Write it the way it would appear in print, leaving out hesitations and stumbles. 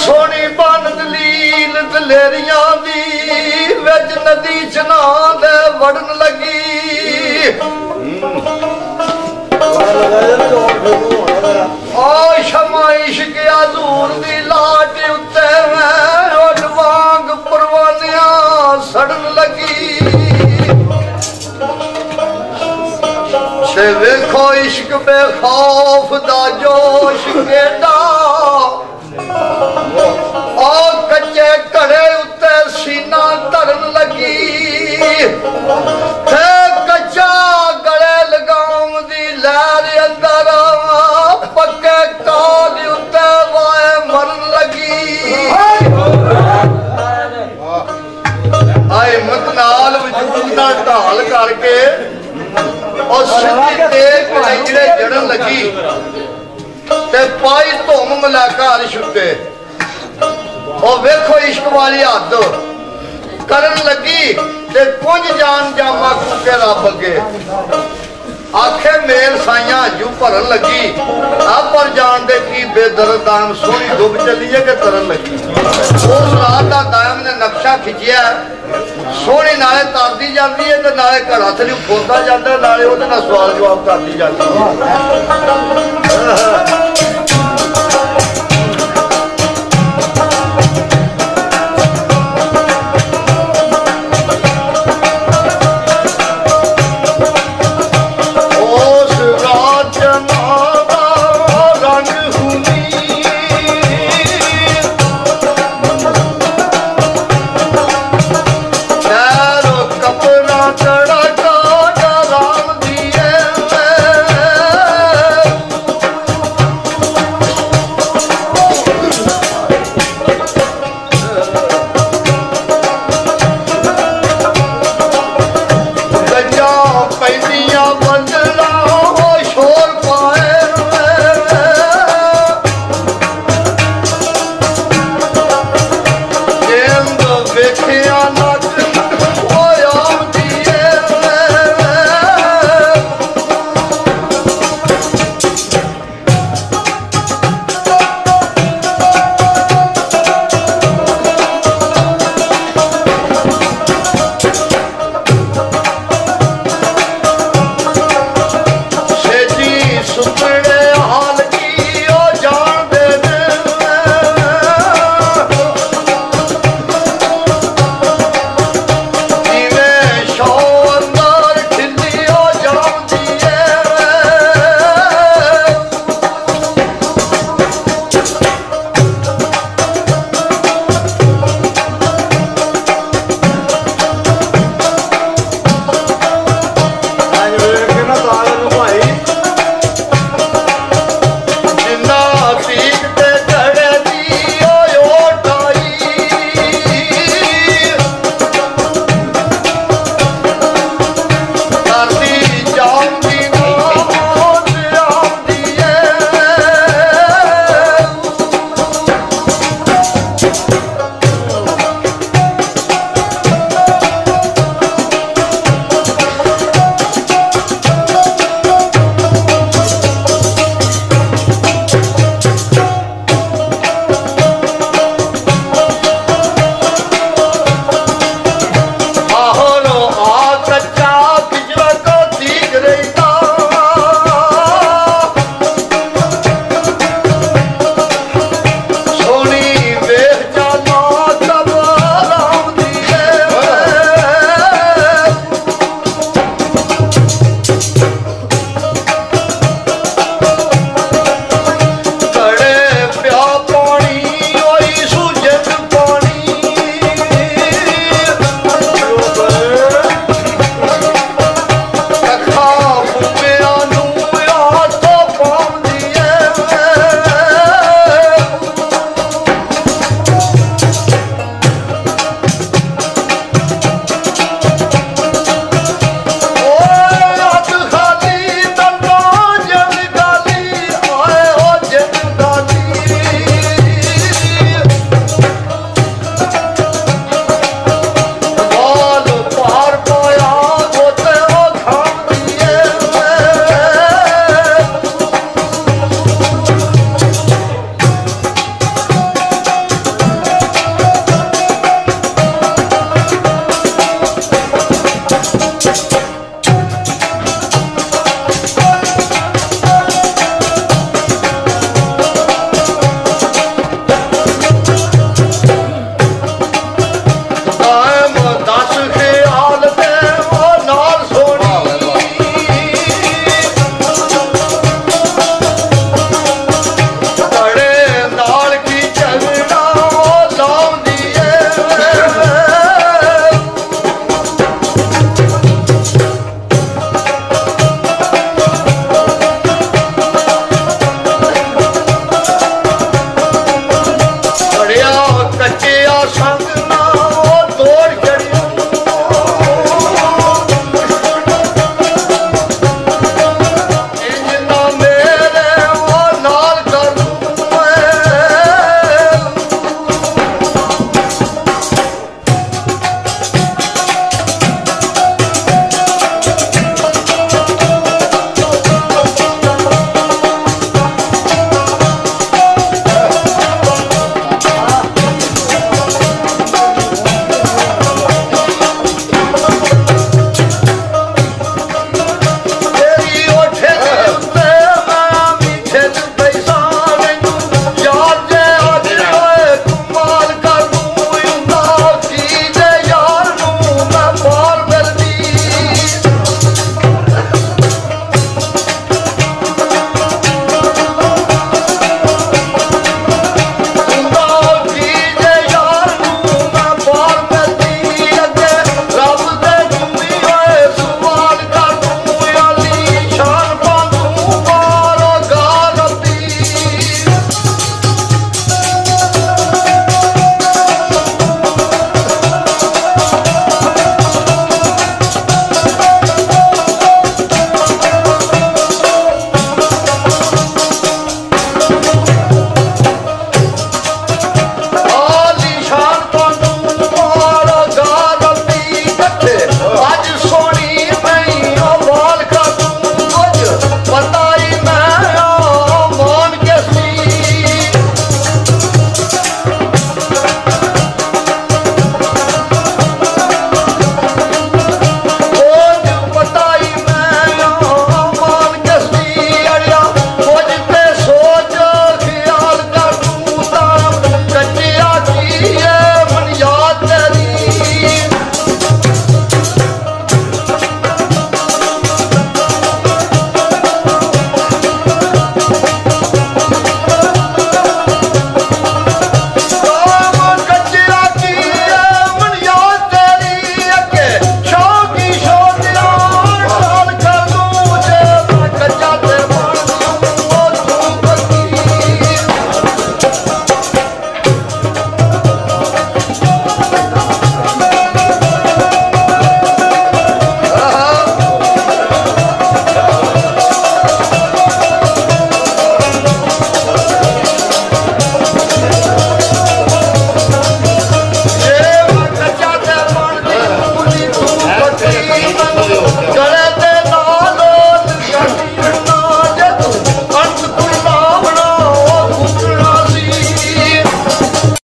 सोनी बन दलील दलेरिया दी विच नदी चना दे वड़न लगी ओ शमा इश्क हजूर दी लाट उत्ते उड वांग परवानिया सड़न लगी ते वेखो इश्क बेखौफ दा जोश केड़ा ओ कच्चे घड़े उत्ते सीना धरन लगी थे कच्चा गले लगाउं दी लहर अंदर पक्के काल उत्ते वाए मरन लगी आए मत नाल वजूद दा ढाल करके और सिद्धी तेज कलंजरे जड़न लगी ते पाई धुम मलाका अर्श उत्ते और वेखो इश्क वाली हद करन लगी ते कुंज जान जामा कूके रब अगे आखे मेल साइया जू भरन लगी अब पर जान दे की बेदर्द दाम सोनी डुब चली है कि तरन लगी उस रात का दायम ने नक्शा खिंचिया सोनी नाले तरदी जाती है ते नाले घर हथ नहीं खोलता जाता नाले उहदे नाल सवाल जवाब करती जाती है